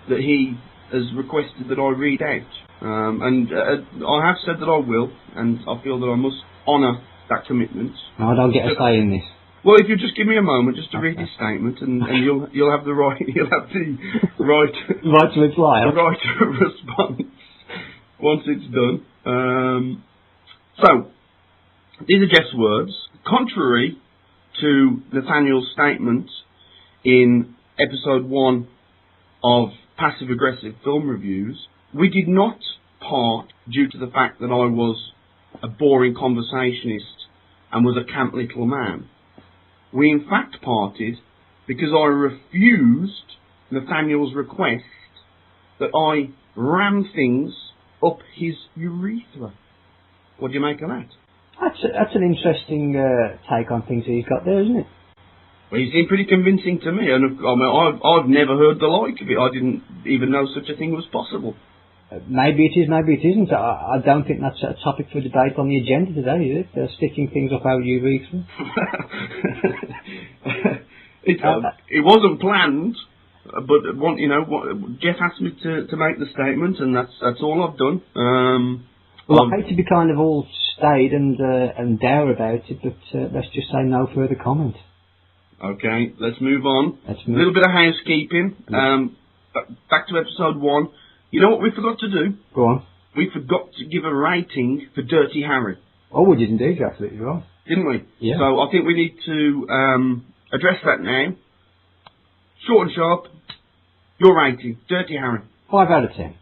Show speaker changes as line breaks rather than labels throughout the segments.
that he has requested that I read out. And I have said that I will, and I feel that I must honour that commitment.
No, I don't get a say in this.
Well, if you just give me a moment just to read his statement, and you'll have the right
Right to reply.
the right response once it's done. So these are Jeff's words. Contrary to Nathaniel's statement in episode 1 of Passive Aggressive Film Reviews, we did not part due to the fact that I was a boring conversationist and was a camp little man. We in fact parted because I refused Nathaniel's request that I ram things up his urethra. What do you make of that?
That's an interesting take on things that he's got there, isn't it?
Well, he seemed pretty convincing to me, and I've never heard the like of it. I didn't even know such a thing was possible.
Maybe it is, maybe it isn't. I don't think that's a topic for debate on the agenda today, is it? They're sticking things up our urethra.
It wasn't planned, but Jeff asked me to make the statement, and that's all I've done.
Well, I hate to be kind of all staid and dour about it, but let's just say no further comment.
Okay, let's move on. A little bit of housekeeping. Back to episode 1. You know what we forgot to do?
Go on.
We forgot to give a rating for Dirty Harry.
Oh, we did indeed, you're absolutely right.
Didn't we?
Yeah.
So I think we need to address that now. Short and sharp. Your rating, Dirty Harry.
5 out of 10.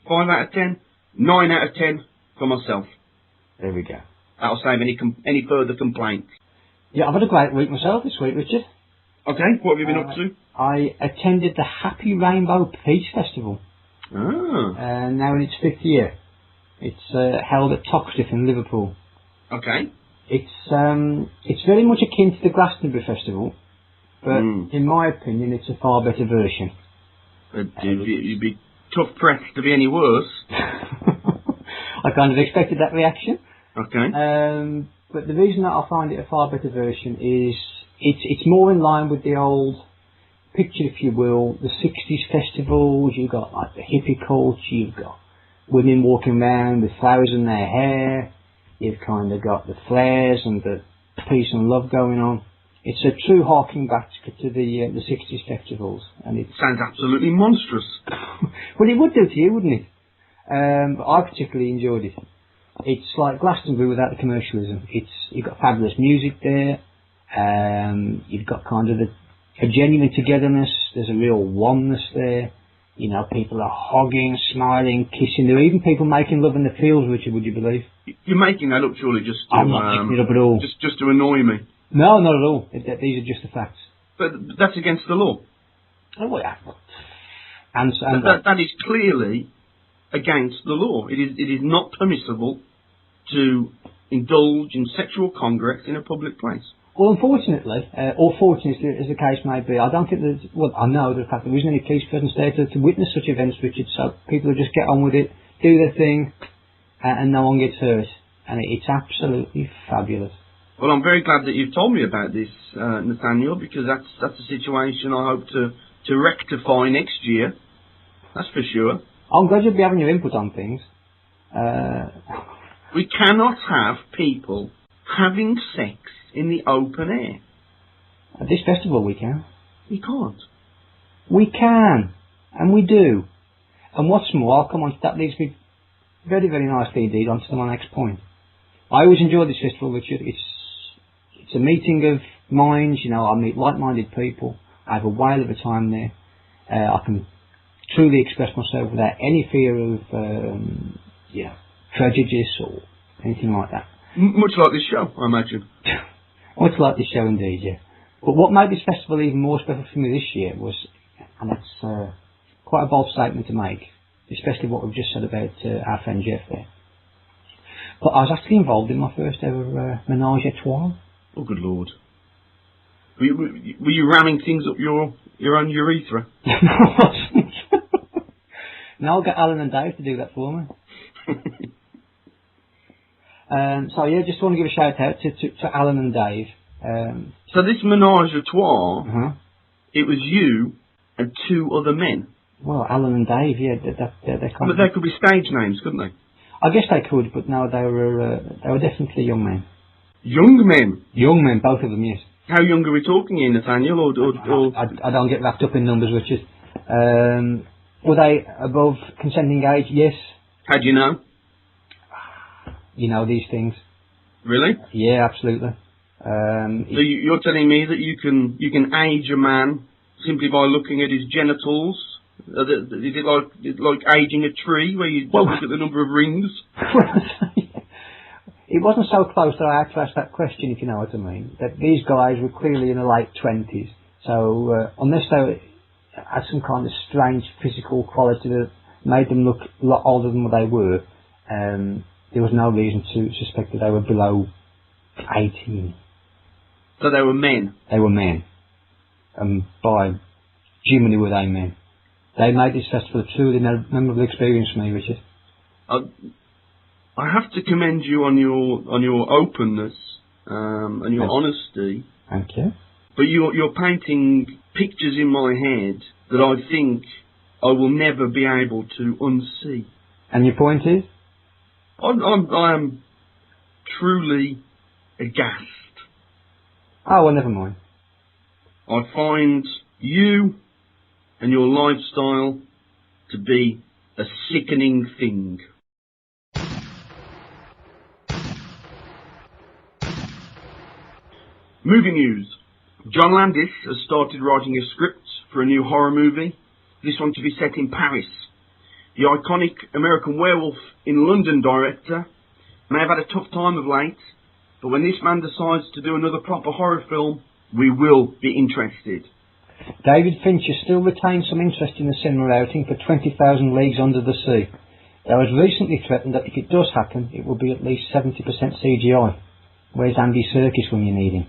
5 out of 10. 9 out of 10 for myself.
There we go.
That'll save any further complaints.
Yeah, I've had a great week myself this week, Richard.
Okay, what have you been up to?
I attended the Happy Rainbow Peach Festival.
Ah.
Now in its 5th year. It's held at Toxteth in Liverpool.
Okay.
It's very much akin to the Glastonbury Festival, but in my opinion, it's a far better version.
You'd be tough pressed to be any worse.
I kind of expected that reaction.
Okay.
But the reason that I find it a far better version is it's more in line with the old picture, if you will, the 60s festivals. You've got like the hippie culture, you've got women walking around with flowers in their hair, you've kind of got the flares and the peace and love going on. It's a true harking back to the 60s festivals, and it
sounds absolutely monstrous.
Well, it would do to you, wouldn't it? But I particularly enjoyed it. It's like Glastonbury without the commercialism. You've got fabulous music there. You've got kind of a genuine togetherness. There's a real oneness there. You know, people are hugging, smiling, kissing. There are even people making love in the fields, Richard, would you believe?
You're making that up, surely, just to...
I'm not making it up at all.
Just to annoy me.
No, not at all. These are just the facts.
But that's against the law.
Oh, well, yeah.
That is clearly against the law. It is not permissible to indulge in sexual congress in a public place.
Well, unfortunately, or fortunately, as the case may be, I don't think there's... Well, I know the fact there isn't any police presence there to witness such events, Richard, so people will just get on with it, do their thing, and no one gets hurt. And it's absolutely fabulous.
Well, I'm very glad that you've told me about this, Nathaniel, because that's a situation I hope to rectify next year. That's for sure.
I'm glad you'll be having your input on things.
We cannot have people having sex in the open air.
At this festival we can.
We can't.
We can. And we do. And what's more, I'll come on, that leads me very, very nicely indeed onto my next point. I always enjoy this festival, Richard. It's a meeting of minds, you know, I meet like-minded people. I have a whale of a time there. I can truly express myself without any fear of, prejudice or anything like that.
Much like this show, I imagine.
Much like this show indeed, yeah. But what made this festival even more special for me this year was, and that's quite a bold statement to make, especially what we've just said about our friend Jeff there. But I was actually involved in my first ever menage a trois.
Oh, good Lord. Were you ramming things up your own urethra?
No, I wasn't. No, I'll get Alan and Dave to do that for me. So yeah, just want to give a shout out to Alan and Dave.
So this menage a trois, it was you and 2 other men.
Well, Alan and Dave, yeah, they're kind
But they could be stage names, couldn't they?
I guess they could, but no, they were definitely young men.
Young men?
Young men, both of them, yes.
How young are we talking here, Nathaniel?
I don't get wrapped up in numbers, Richard. Were they above consenting age? Yes.
How do you know?
You know these things.
Really?
Yeah, absolutely.
So you're telling me that you can age a man simply by looking at his genitals? Is it like aging a tree, where you just look at the number of rings? It wasn't so close that I had to ask that question, if you know what I mean. That these guys were clearly in the late 20s. So unless they had some kind of strange physical quality that made them look a lot older than what they were, there was no reason to suspect that they were below 18. So they were men? They were men.
By Jiminy were they men. They made this festival a truly memorable experience for me, Richard.
I have to commend you on your openness and your honesty.
Thank you.
But you're painting pictures in my head that I think I will never be able to unsee.
And your point is?
I am truly aghast.
Oh, well, never mind.
I find you and your lifestyle to be a sickening thing. Movie news. John Landis has started writing a script for a new horror movie, this one to be set in Paris. The iconic American Werewolf in London director may have had a tough time of late, but when this man decides to do another proper horror film, we will be interested.
David Fincher still retains some interest in the cinema outing for 20,000 Leagues Under the Sea. There was recently threatened that if it does happen, it will be at least 70% CGI. Where's Andy Serkis when you need him?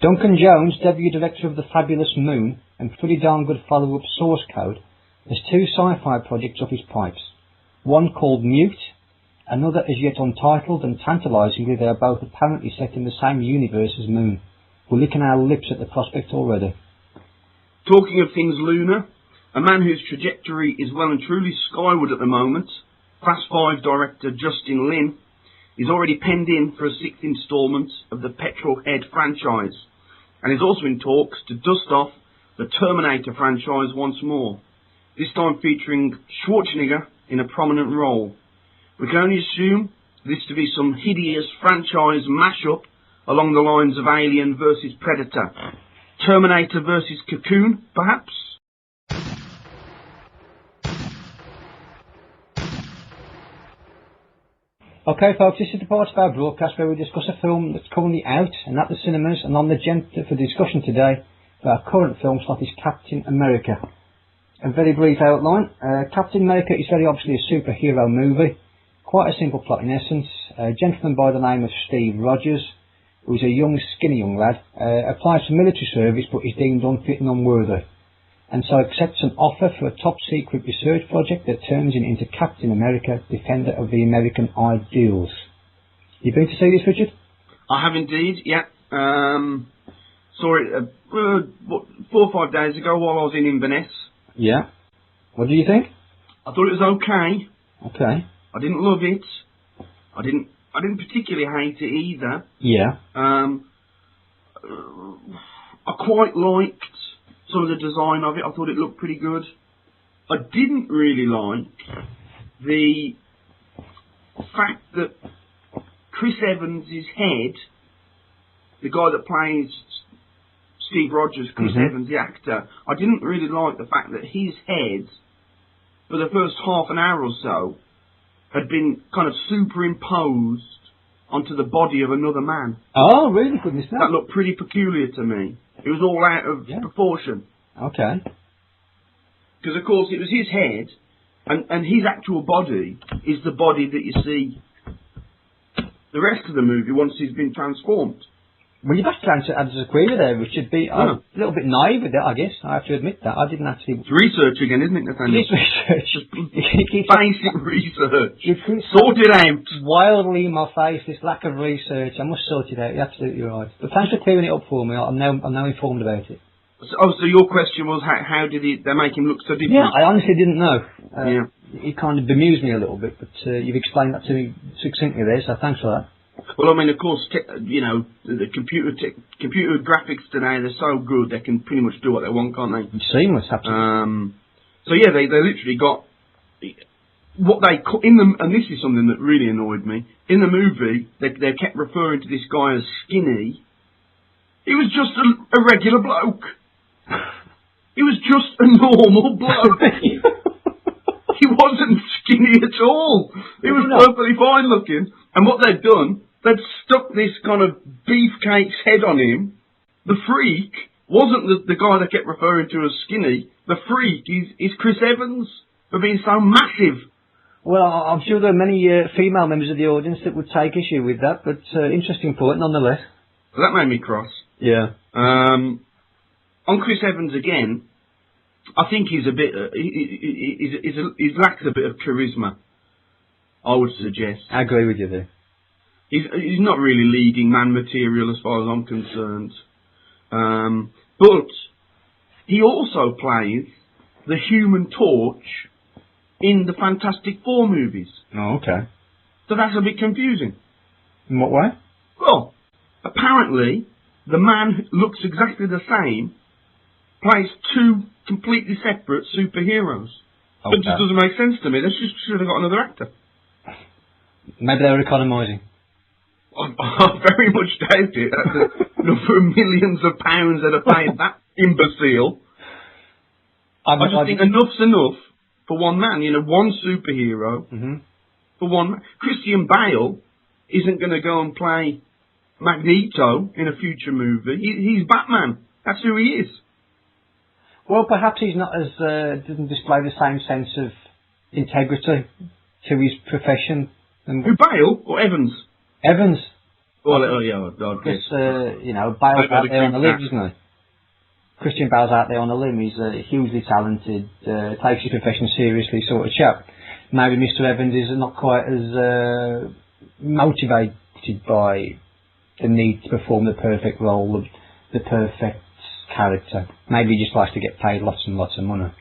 Duncan Jones, debut director of The Fabulous Moon and pretty darn good follow-up Source Code, has two sci-fi projects up his pipes. One called Mute, another as yet untitled, and tantalisingly they are both apparently set in the same universe as Moon. We're licking our lips at the prospect already.
Talking of things lunar, a man whose trajectory is well and truly skyward at the moment, Fast 5 director Justin Lin, is already penned in for a 6th instalment of the Petrolhead franchise, and is also in talks to dust off the Terminator franchise once more, this time featuring Schwarzenegger in a prominent role. We can only assume this to be some hideous franchise mashup along the lines of Alien versus Predator, Terminator versus Cocoon, perhaps?
Okay folks, this is the part of our broadcast where we discuss a film that's currently out and at the cinemas, and on the agenda for discussion today for our current film slot is Captain America. A very brief outline. Captain America is very obviously a superhero movie. Quite a simple plot in essence. A gentleman by the name of Steve Rogers, who is a young, skinny young lad, applies for military service but is deemed unfit and unworthy, and so accepts an offer for a top-secret research project that turns him into Captain America, defender of the American ideals. You been to see this, Richard?
I have indeed, yeah. Saw it 4 or 5 days ago while I was in Inverness.
Yeah. What do you think?
I thought it was okay.
Okay.
I didn't love it. I didn't particularly hate it either.
Yeah.
I quite liked some of the design of it. I thought it looked pretty good. I didn't really like the fact that Chris Evans' head, the guy that plays Steve Rogers, Chris Evans, the actor, I didn't really like the fact that his head, for the first half an hour or so, had been kind of superimposed onto the body of another man.
Oh, really? Goodness me.
That looked pretty peculiar to me. It was all out of proportion.
Okay.
Because, of course, it was his head, and his actual body is the body that you see the rest of the movie once he's been transformed.
Well, you've actually had to disagree with there, Richard. I'm a little bit naive with that, I guess. I have to admit that. I didn't actually...
It's research again, isn't it, Nathaniel?
It is research.
Basic research. Sort it out.
Wildly in my face, this lack of research. I must sort it out. You're absolutely right. But thanks for clearing it up for me. I'm now informed about it.
So your question was how did they make him look so different?
Yeah, I honestly didn't know.
Yeah.
It kind of bemused me a little bit, but you've explained that to me succinctly there, so thanks for that.
Well, I mean, of course, the computer graphics today, they're so good, they can pretty much do what they want, can't they?
It's seamless, absolutely.
So yeah, they literally got what they in the, and this is something that really annoyed me. In the movie, they kept referring to this guy as skinny. He was just a regular bloke. He was just a normal bloke. He wasn't skinny at all. He was perfectly fine looking. And what they'd done, they'd stuck this kind of beefcake's head on him. The freak wasn't the guy they kept referring to as skinny. The freak is Chris Evans for being so massive.
Well, I'm sure there are many female members of the audience that would take issue with that, but interesting point nonetheless.
So that made me cross.
Yeah.
On Chris Evans again, I think he's a bit. He lacks a bit of charisma, I would suggest.
I agree with you there.
He's not really leading man material as far as I'm concerned. But he also plays the Human Torch in the Fantastic Four movies.
Oh, okay.
So that's a bit confusing.
In what way?
Well, apparently, the man who looks exactly the same, plays two completely separate superheroes. Okay. It just doesn't make sense to me. They should have got another actor.
Maybe they were economising.
I very much doubt it. For millions of pounds that have paid that imbecile. I just think enough's enough for one man. One superhero for one man. Christian Bale isn't going to go and play Magneto in a future movie. He's Batman. That's who he is.
Well, perhaps he's not as doesn't display the same sense of integrity to his profession.
Who, Bale or Evans?
Evans.
Well, yeah,
because Bale's out there on a limb, isn't he? Christian Bale's out there on a limb. He's hugely talented, takes his profession seriously, sort of chap. Maybe Mr. Evans is not quite as motivated by the need to perform the perfect role, the perfect character. Maybe he just likes to get paid lots and lots of money.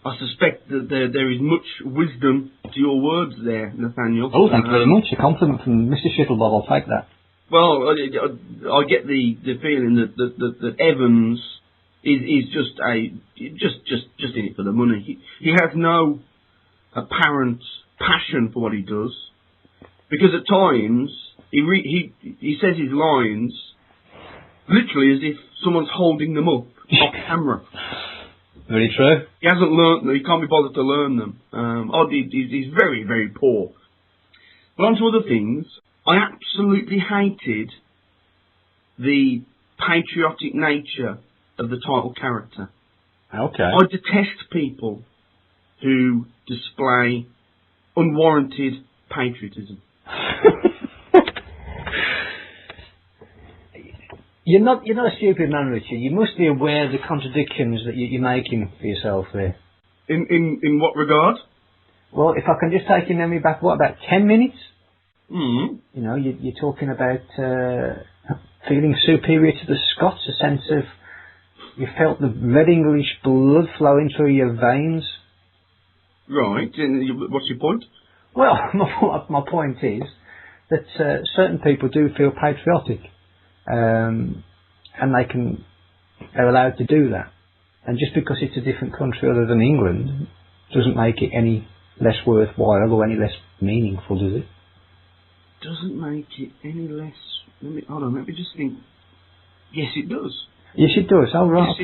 I suspect that there is much wisdom to your words there, Nathaniel.
Oh, thank you very much. A compliment from Mr. Shittlebob. I'll take that.
Well, I get the feeling that Evans is just in it for the money. He has no apparent passion for what he does, because at times he says his lines literally as if someone's holding them up off camera.
Very true.
He hasn't learnt them. He can't be bothered to learn them. He's very, very poor. But on to other things. I absolutely hated the patriotic nature of the title character.
Okay.
I detest people who display unwarranted patriotism.
You're not a stupid man, Richard. You must be aware of the contradictions that you're making for yourself there.
In what regard?
Well, if I can just take your memory back, about 10 minutes?
Mm-hmm.
You're talking about feeling superior to the Scots, a sense of you felt the red English blood flowing through your veins.
Right. And what's your point?
Well, my point is that certain people do feel patriotic. And they're allowed to do that. And just because it's a different country other than England doesn't make it any less worthwhile or any less meaningful, does it?
Doesn't make it any less... Let me just think. Yes, it does.
Yes, it does. Oh, right,
yes,
okay.